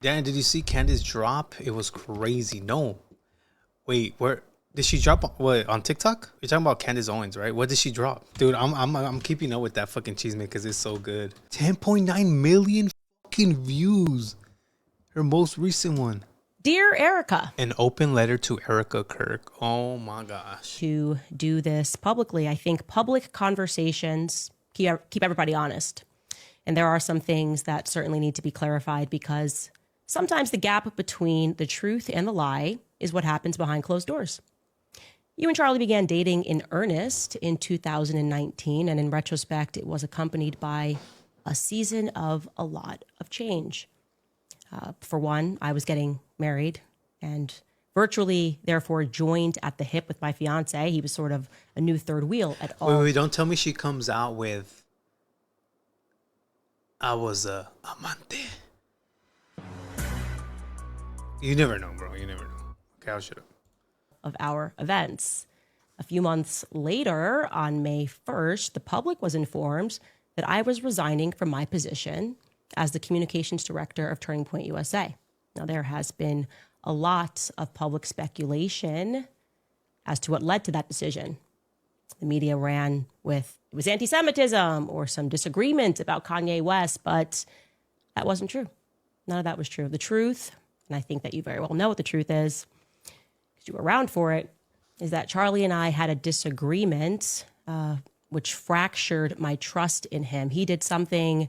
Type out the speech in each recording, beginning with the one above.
Dan, did you see Candace drop? It was crazy. No. Wait, where did she drop? What, on TikTok? You're talking about Candace Owens, right? What did she drop? Dude, I'm keeping up with that fucking cheese because it's so good. 10.9 million fucking views. Her most recent one. Dear Erika. An open letter to Erika Kirk. Oh my gosh. To do this publicly, I think public conversations keep everybody honest. And there are some things that certainly need to be clarified because sometimes the gap between the truth and the lie is what happens behind closed doors. You and Charlie began dating in earnest in 2019, and in retrospect, it was accompanied by a season of a lot of change. For one, I was getting married and virtually, therefore, joined at the hip with my fiance. He was sort of a new third wheel at all. Wait, don't tell me she comes out with, I was a amante. You never know, bro. You never know. Okay, I'll shut up. Of our events. A few months later, on May 1st, the public was informed that I was resigning from my position as the communications director of Turning Point USA. Now, there has been a lot of public speculation as to what led to that decision. The media ran with it was anti-Semitism or some disagreement about Kanye West, but that wasn't true. None of that was true. The truth, and I think that you very well know what the truth is, because you were around for it, is that Charlie and I had a disagreement which fractured my trust in him. He did something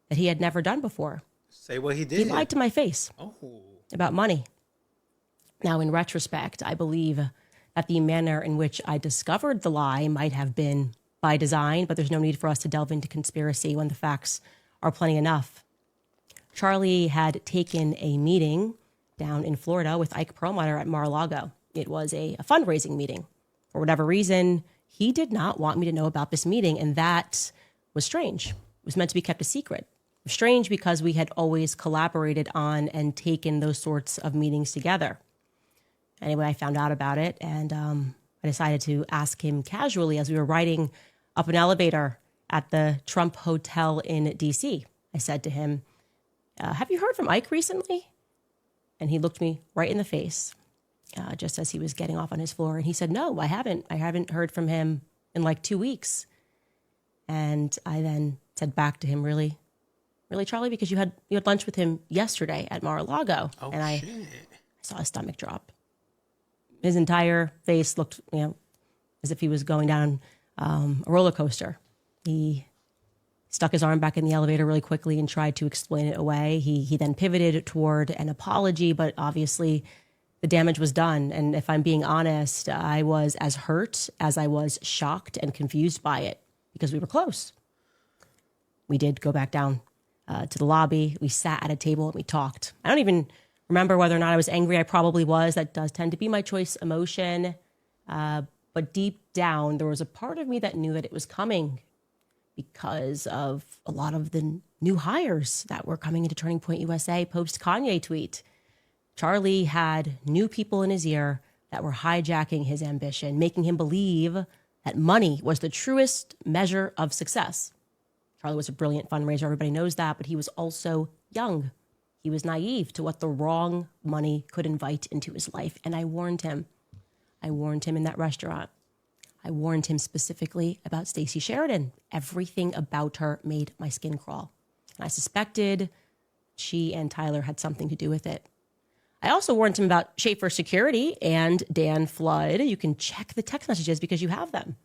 that he had never done before. Say what he did. He lied to my face about money. Now, in retrospect, I believe that the manner in which I discovered the lie might have been by design, but there's no need for us to delve into conspiracy when the facts are plenty enough. Charlie had taken a meeting down in Florida with Ike Perlmutter at Mar-a-Lago. It was a fundraising meeting. For whatever reason, he did not want me to know about this meeting, and that was strange. It was meant to be kept a secret. Strange because we had always collaborated on and taken those sorts of meetings together. Anyway, I found out about it, and I decided to ask him casually as we were riding up an elevator at the Trump Hotel in D.C. I said to him, have you heard from Ike recently? And he looked me right in the face just as he was getting off on his floor. And he said, no, I haven't. I haven't heard from him in like 2 weeks. And I then said back to him, really, Charlie, because you had lunch with him yesterday at Mar-a-Lago. And I saw his stomach drop. His entire face looked, as if he was going down a roller coaster. He stuck his arm back in the elevator really quickly and tried to explain it away. He then pivoted toward an apology, but obviously the damage was done. And if I'm being honest, I was as hurt as I was shocked and confused by it because we were close. We did go back down to the lobby. We sat at a table and we talked. I don't even remember whether or not I was angry. I probably was. That does tend to be my choice emotion. But deep down, there was a part of me that knew that it was coming because of a lot of the new hires that were coming into Turning Point USA post Kanye tweet. Charlie had new people in his ear that were hijacking his ambition, making him believe that money was the truest measure of success. Charlie was a brilliant fundraiser. Everybody knows that, but he was also young. He was naive to what the wrong money could invite into his life. And I warned him. I warned him in that restaurant. I warned him specifically about Stacey Sheridan. Everything about her made my skin crawl. And I suspected she and Tyler had something to do with it. I also warned him about Schaefer Security and Dan Flood. You can check the text messages because you have them.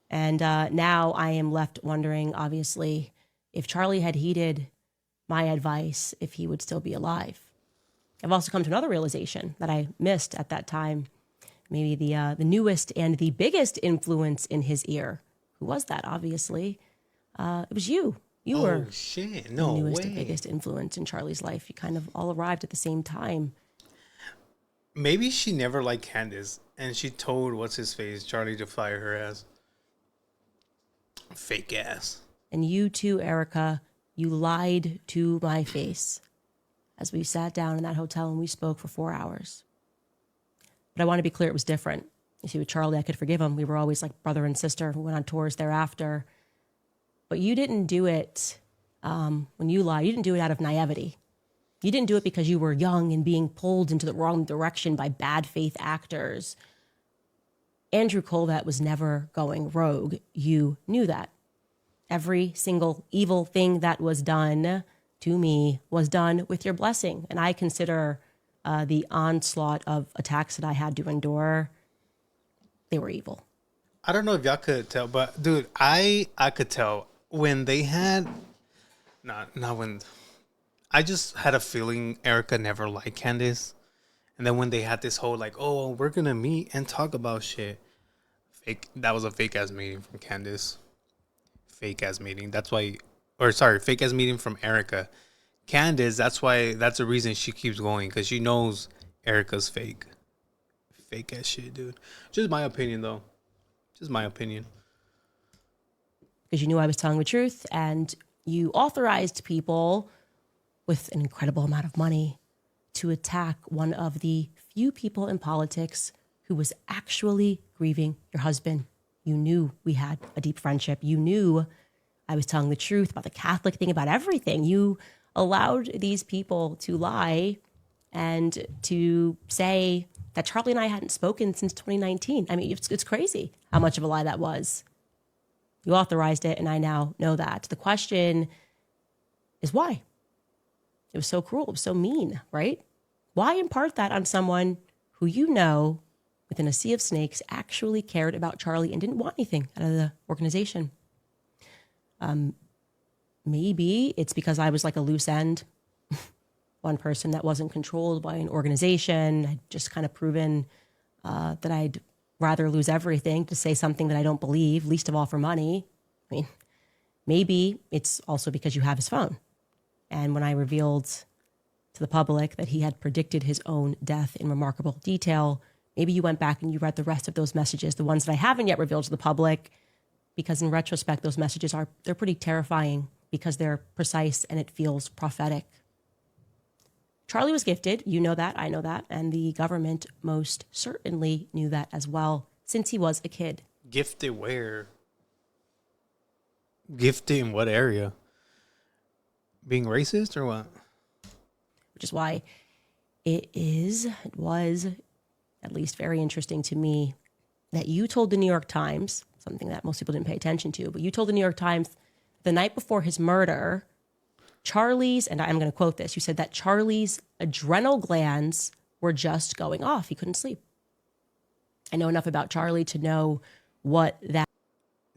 And now I am left wondering, obviously, if Charlie had heeded my advice, if he would still be alive. I've also come to another realization that I missed at that time. Maybe the newest and the biggest influence in his ear. Who was that, obviously? It was you. You were shit. the No newest way. and biggest influence in Charlie's life. You kind of all arrived at the same time. Maybe she never liked Candace, and she told what's-his-face, Charlie, to fire her ass. Fake ass. And you too, Erika, you lied to my face as we sat down in that hotel and we spoke for 4 hours. But I want to be clear, it was different. You see, with Charlie, I could forgive him. We were always like brother and sister. We went on tours thereafter. But you didn't do it, when you lied, you didn't do it out of naivety. You didn't do it because you were young and being pulled into the wrong direction by bad faith actors. Andrew Colvett was never going rogue. You knew that. Every single evil thing that was done to me was done with your blessing. And I consider the onslaught of attacks that I had to endure, they were evil. I don't know if y'all could tell, but dude, I could tell when they had, not when, I just had a feeling Erika never liked Candace. And then when they had this whole like, oh, we're going to meet and talk about shit. That was a fake ass meeting from Candace. Fake ass meeting. That's why, fake ass meeting from Erika. Candace, that's the reason she keeps going, because she knows Erika's fake. Fake ass shit, dude. Just my opinion, though. Just my opinion. Because you knew I was telling the truth, and you authorized people with an incredible amount of money to attack one of the few people in politics who was actually grieving your husband. You knew we had a deep friendship. You knew I was telling the truth about the Catholic thing, about everything. You allowed these people to lie and to say that Charlie and I hadn't spoken since 2019. I mean, it's crazy how much of a lie that was. You authorized it, and I now know that. The question is why? It was so cruel. It was so mean, right? Why impart that on someone who you know, within a sea of snakes, actually cared about Charlie and didn't want anything out of the organization? Maybe it's because I was like a loose end. One person that wasn't controlled by an organization. I'd just kind of proven that I'd rather lose everything to say something that I don't believe, least of all for money. I mean, maybe it's also because you have his phone. And when I revealed to the public that he had predicted his own death in remarkable detail, maybe you went back and you read the rest of those messages, the ones that I haven't yet revealed to the public, because in retrospect, those messages they're pretty terrifying because they're precise and it feels prophetic. Charlie was gifted. You know that. I know that. And the government most certainly knew that as well since he was a kid. Gifted where? Gifted in what area? Being racist or what? Which is why it was at least very interesting to me that you told the New York Times, something that most people didn't pay attention to, but you told the New York Times the night before his murder, Charlie's, and I'm going to quote this, you said that Charlie's adrenal glands were just going off. He couldn't sleep. I know enough about Charlie to know what that...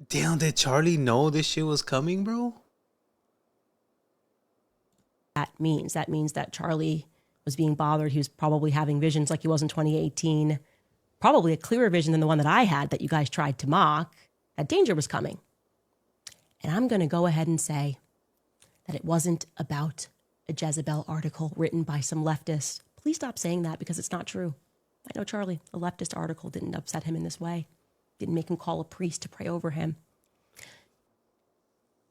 Damn, did Charlie know this shit was coming, bro? That means that Charlie was being bothered. He was probably having visions like he was in 2018, probably a clearer vision than the one that I had that you guys tried to mock, that danger was coming. And I'm going to go ahead and say that it wasn't about a Jezebel article written by some leftists. Please stop saying that because it's not true. I know Charlie, a leftist article didn't upset him in this way. Didn't make him call a priest to pray over him.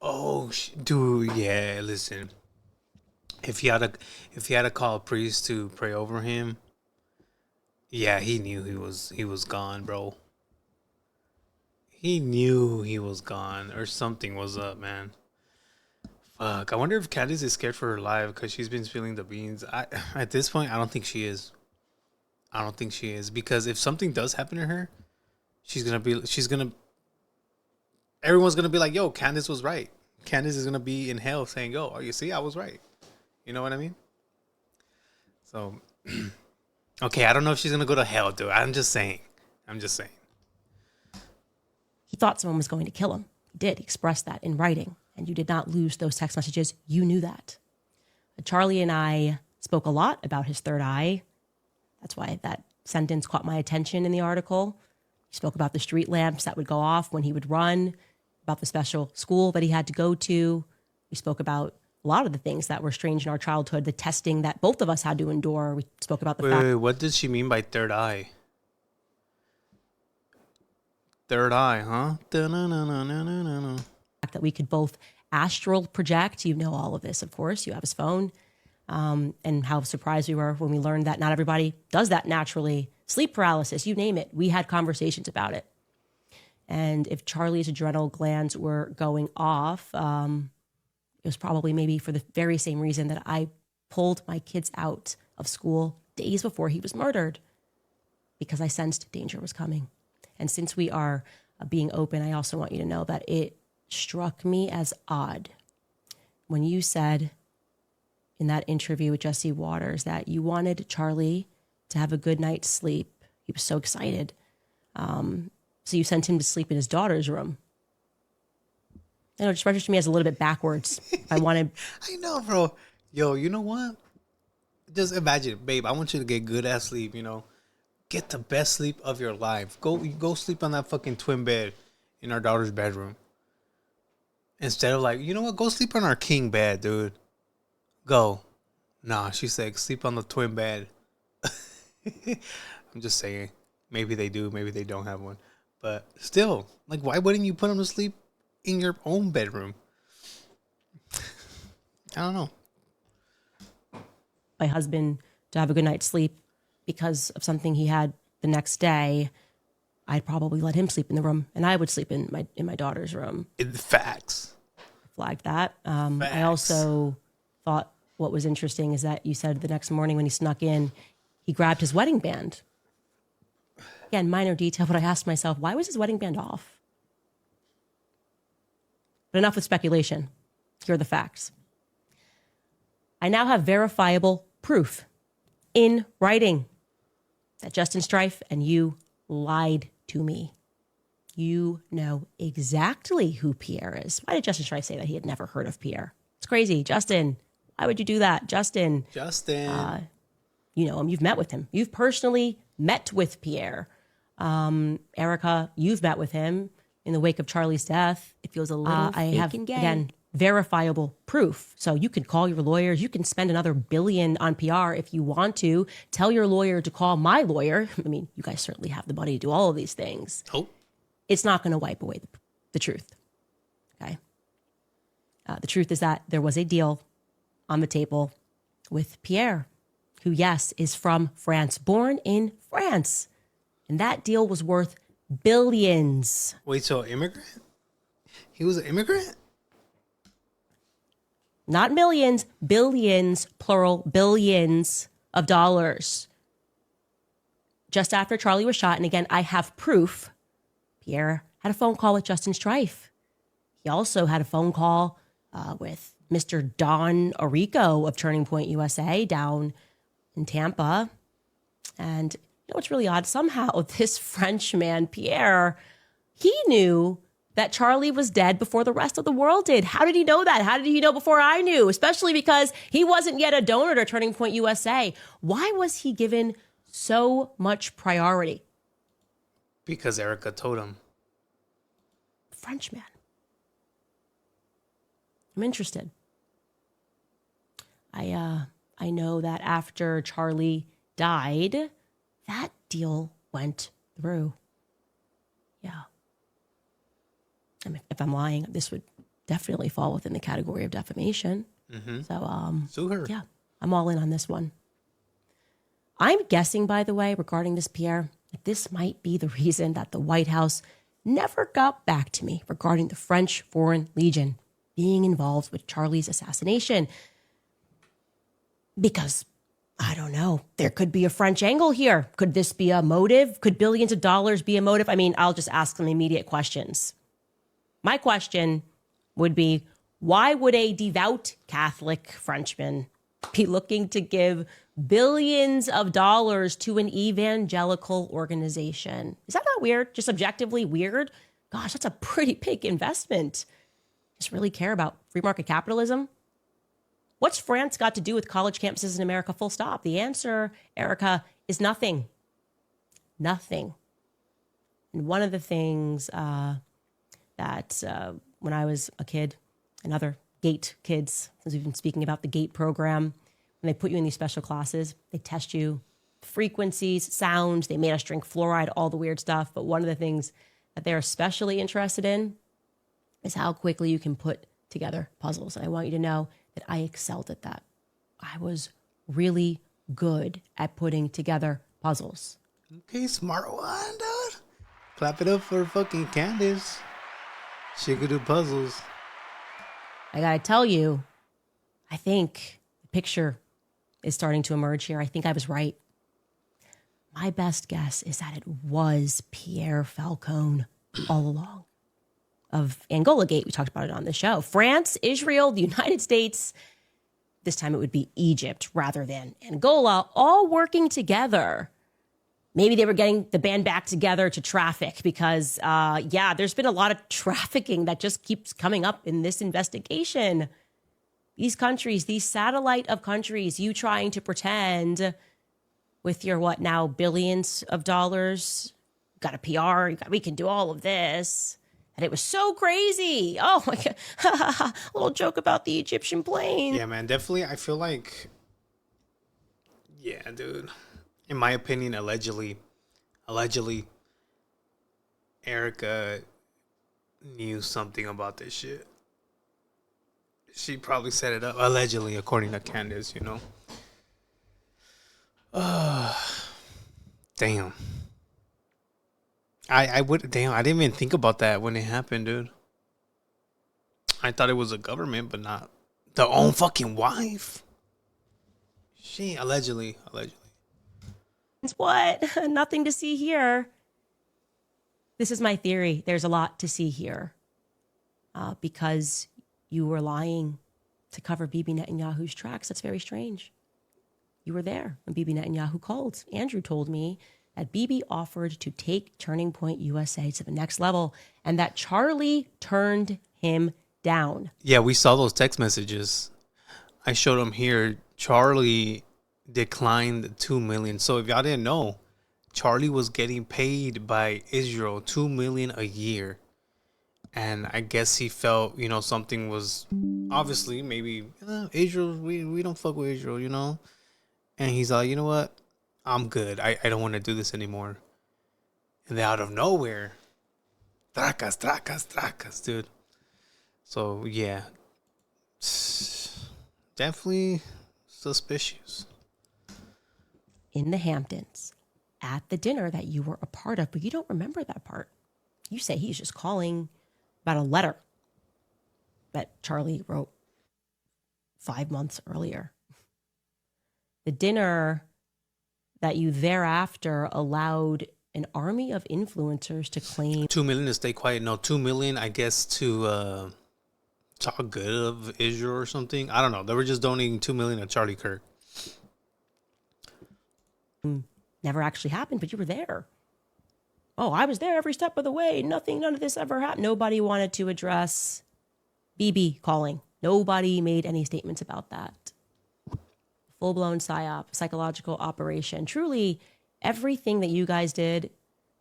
Oh, dude, yeah, listen. If he had to call a priest to pray over him, yeah, he knew he was gone, bro. He knew he was gone or something was up, man. Fuck, I wonder if Candace is scared for her life because she's been spilling the beans. At this point, I don't think she is. Because if something does happen to her, everyone's gonna be like, yo, Candace was right. Candace is gonna be in hell saying, yo, oh, you see, I was right. You know what I mean? So, okay, I don't know if she's gonna go to hell, dude. I'm just saying. He thought someone was going to kill him. He did. He expressed that in writing. And you did not lose those text messages. You knew that. Charlie and I spoke a lot about his third eye. That's why that sentence caught my attention in the article. He spoke about the street lamps that would go off when he would run, about the special school that he had to go to. We spoke about a lot of the things that were strange in our childhood, the testing that both of us had to endure. We spoke about the fact... Wait, what does she mean by third eye? Third eye, huh? That we could both astral project. You know all of this, of course. You have his phone. And how surprised we were when we learned that not everybody does that naturally. Sleep paralysis, you name it. We had conversations about it. And if Charlie's adrenal glands were going off, it was probably maybe for the very same reason that I pulled my kids out of school days before he was murdered because I sensed danger was coming. And since we are being open, I also want you to know that it struck me as odd when you said in that interview with Jesse Waters that you wanted Charlie to have a good night's sleep. He was so excited. So you sent him to sleep in his daughter's room. I know, it just registered me as a little bit backwards. I wanted... I know, bro. Yo, you know what? Just imagine, babe, I want you to get good ass sleep, you know. Get the best sleep of your life. Go sleep on that fucking twin bed in our daughter's bedroom. Instead of like, you know what? Go sleep on our king bed, dude. Go. Nah, she said sleep on the twin bed. I'm just saying. Maybe they do. Maybe they don't have one. But still, like, why wouldn't you put them to sleep in your own bedroom? I don't know. My husband to have a good night's sleep because of something he had the next day. I'd probably let him sleep in the room, and I would sleep in my daughter's room. Facts. Flagged that. I also thought what was interesting is that you said the next morning when he snuck in, he grabbed his wedding band. Again, minor detail, but I asked myself, why was his wedding band off? But enough with speculation. Here are the facts. I now have verifiable proof in writing that Justin Strife and you lied to me. You know exactly who Pierre is. Why did Justin Strife say that he had never heard of Pierre? It's crazy. Justin, why would you do that? Justin. You know him. You've met with him. You've personally met with Pierre. Erika, you've met with him in the wake of Charlie's death. It feels a little fake and gay. Again, verifiable proof. So you can call your lawyers. You can spend another $1 billion on PR if you want to. Tell your lawyer to call my lawyer. I mean, you guys certainly have the money to do all of these things. Oh. It's not going to wipe away the truth. Okay. The truth is that there was a deal on the table with Pierre, who, yes, is from France, born in France. And that deal was worth billions. Wait, so immigrant? He was an immigrant? Not millions, billions, plural, billions of dollars. Just after Charlie was shot, and again, I have proof, Pierre had a phone call with Justin Strife. He also had a phone call with Mr. Don Orico of Turning Point USA down in Tampa. And you know what's really odd? Somehow this Frenchman, Pierre, he knew that Charlie was dead before the rest of the world did. How did he know that? How did he know before I knew? Especially because he wasn't yet a donor to Turning Point USA. Why was he given so much priority? Because Erika told him. Frenchman. I'm interested. I know that after Charlie died, that deal went through. Yeah. I mean, if I'm lying, this would definitely fall within the category of defamation. Mm-hmm. So, sue her. Yeah, I'm all in on this one. I'm guessing, by the way, regarding this, Pierre, that this might be the reason that the White House never got back to me regarding the French Foreign Legion being involved with Charlie's assassination. Because, I don't know, there could be a French angle here. Could this be a motive? Could billions of dollars be a motive? I mean, I'll just ask some immediate questions. My question would be, why would a devout Catholic Frenchman be looking to give billions of dollars to an evangelical organization? Is that not weird? Just objectively weird? Gosh, that's a pretty big investment. Just really care about free market capitalism? What's France got to do with college campuses in America, full stop? The answer, Erika, is nothing. Nothing. And one of the things that when I was a kid, and other GATE kids, since we've been speaking about the GATE program, when they put you in these special classes, they test you frequencies, sounds, they made us drink fluoride, all the weird stuff. But one of the things that they're especially interested in is how quickly you can put together puzzles. And I want you to know that I excelled at that. I was really good at putting together puzzles. Okay, smart one, dude. Clap it up for fucking Candace. She could do puzzles. I gotta tell you, I think the picture is starting to emerge here. I think I was right. My best guess is that it was Pierre Falcone all along of Angola Gate. We talked about it on the show. France, Israel, the United States. This time it would be Egypt rather than Angola, all working together. Maybe they were getting the band back together to traffic because, there's been a lot of trafficking that just keeps coming up in this investigation. These countries, these satellite of countries, you trying to pretend with your billions of dollars, got a PR, we can do all of this. And it was so crazy. Oh my God. A little joke about the Egyptian plane. Yeah, man, definitely. I feel like, yeah, dude. In my opinion, allegedly, Erika knew something about this shit. She probably set it up, allegedly, according to Candace, you know. Damn. I didn't even think about that when it happened, dude. I thought it was a government, but not the own fucking wife. She allegedly. What? Nothing to see here. This is my theory. There's a lot to see here because you were lying to cover Bibi Netanyahu's tracks. That's very strange. You were there when Bibi Netanyahu called. Andrew told me that Bibi offered to take Turning Point USA to the next level and that Charlie turned him down. Yeah, we saw those text messages. I showed them here. Charlie declined the $2 million. So if y'all didn't know, Charlie was getting paid by Israel $2 million a year. And I guess he felt, something was obviously maybe Israel, we don't fuck with Israel, And he's like, you know what? I'm good. I don't want to do this anymore. And then out of nowhere, tracas, dude. So, yeah. Definitely suspicious. In the Hamptons, at the dinner that you were a part of, but you don't remember that part. You say he's just calling about a letter that Charlie wrote 5 months earlier. The dinner that you thereafter allowed an army of influencers to claim $2 million to stay quiet. No, $2 million, I guess, to talk good of Israel or something. I don't know. They were just donating $2 million to Charlie Kirk. Never actually happened, but you were there. Oh, I was there every step of the way. None of this ever happened. Nobody wanted to address BB calling. Nobody made any statements about that. Full-blown psyop, psychological operation. Truly, everything that you guys did,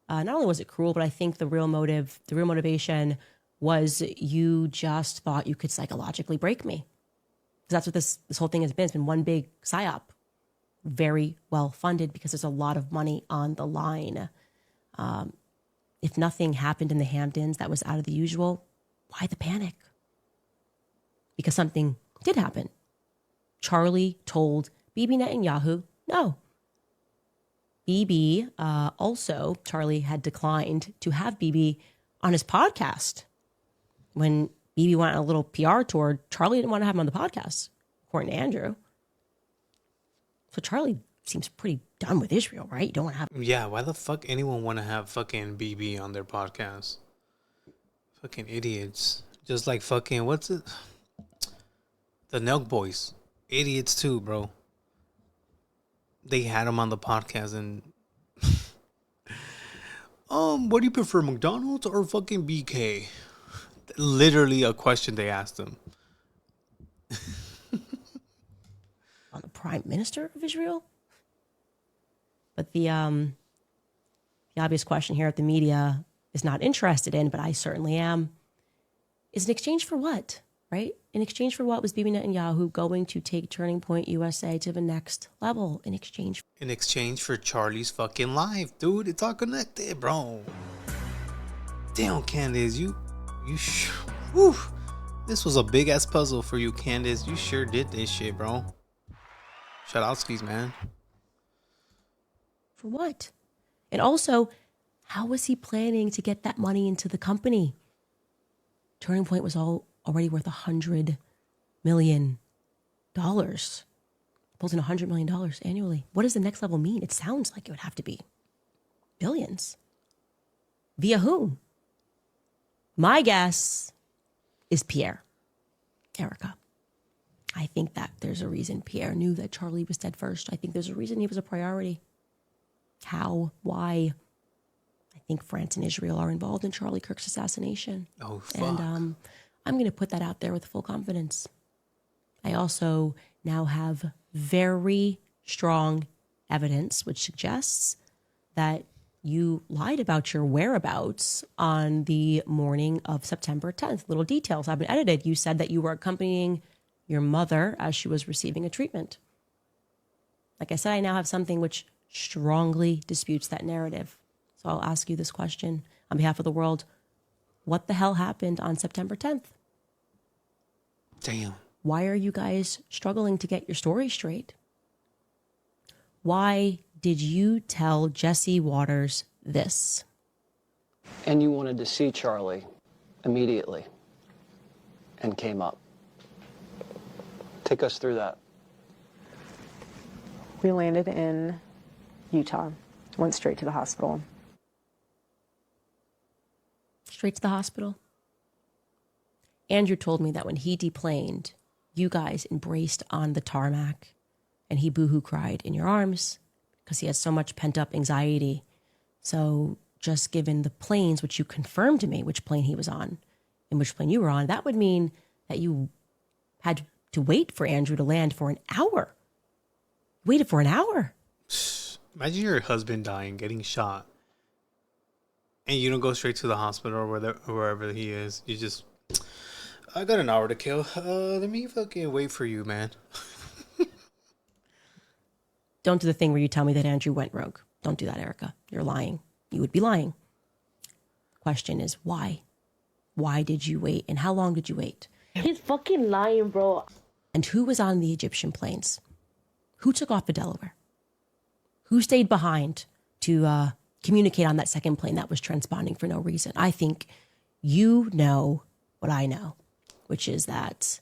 not only was it cruel, but I think the real motivation was you just thought you could psychologically break me. Because that's what this whole thing has been. It's been one big psyop. Very well funded because there's a lot of money on the line. If nothing happened in the Hamptons that was out of the usual, why the panic? Because something did happen. Charlie told Bibi Netanyahu no. Bibi, also, Charlie had declined to have Bibi on his podcast. When Bibi went on a little PR tour, Charlie didn't want to have him on the podcast, according to Andrew. So Charlie seems pretty done with Israel, right? You don't want to have... Yeah, why the fuck anyone want to have fucking BB on their podcast? Fucking idiots. Just like fucking, what's it? The Nelk Boys. Idiots too, bro. They had him on the podcast and... what do you prefer, McDonald's or fucking BK? Literally a question they asked him. On the Prime Minister of Israel? But the obvious question here at the media is not interested in, but I certainly am, is in exchange for what, right? In exchange for what was Bibi Netanyahu going to take Turning Point USA to the next level? In exchange for Charlie's fucking life, dude. It's all connected, bro. Damn, Candace, whew. This was a big ass puzzle for you, Candace. You sure did this shit, bro. Shout out skis, man. For what? And also, how was he planning to get that money into the company? Turning Point was already worth $100 million. pulls in $100 million annually. What does the next level mean? It sounds like it would have to be billions. Via whom? My guess is Pierre. Erika. I think that there's a reason Pierre knew that Charlie was dead first. I think there's a reason he was a priority. How? Why? I think France and Israel are involved in Charlie Kirk's assassination. Oh, fuck. And I'm going to put that out there with full confidence. I also now have very strong evidence which suggests that you lied about your whereabouts on the morning of September 10th. Little details have been edited. You said that you were accompanying your mother as she was receiving a treatment. Like I said, I now have something which strongly disputes that narrative. So I'll ask you this question on behalf of the world. What the hell happened on September 10th? Damn. Why are you guys struggling to get your story straight? Why did you tell Jesse Waters this? And you wanted to see Charlie immediately and came up. Take us through that. We landed in Utah, went straight to the hospital. Straight to the hospital? Andrew told me that when he deplaned, you guys embraced on the tarmac and he boohoo cried in your arms because he had so much pent up anxiety. So just given the planes, which you confirmed to me, which plane he was on and which plane you were on, that would mean that you had to wait for Andrew to land for an hour. Waited for an hour. Imagine your husband dying, getting shot, and you don't go straight to the hospital or wherever he is. You just, I got an hour to kill. Let me fucking wait for you, man. Don't do the thing where you tell me that Andrew went rogue. Don't do that, Erika. You're lying. You would be lying. The question is why? Why did you wait? And how long did you wait? He's fucking lying, bro. And who was on the Egyptian planes? Who took off to Delaware? Who stayed behind to communicate on that second plane that was transponding for no reason? I think you know what I know, which is that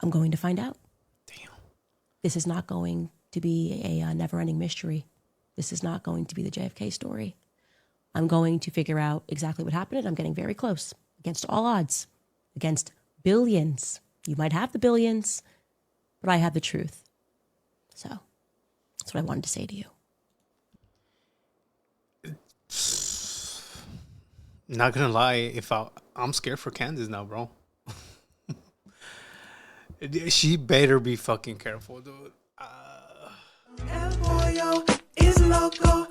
I'm going to find out. Damn. This is not going to be a never-ending mystery. This is not going to be the JFK story. I'm going to figure out exactly what happened, and I'm getting very close, against all odds, against billions. You might have the billions, but I have the truth. So that's what I wanted to say to you. Not gonna lie, I'm scared for Candace now, bro. She better be fucking careful, dude. El pollo is loco.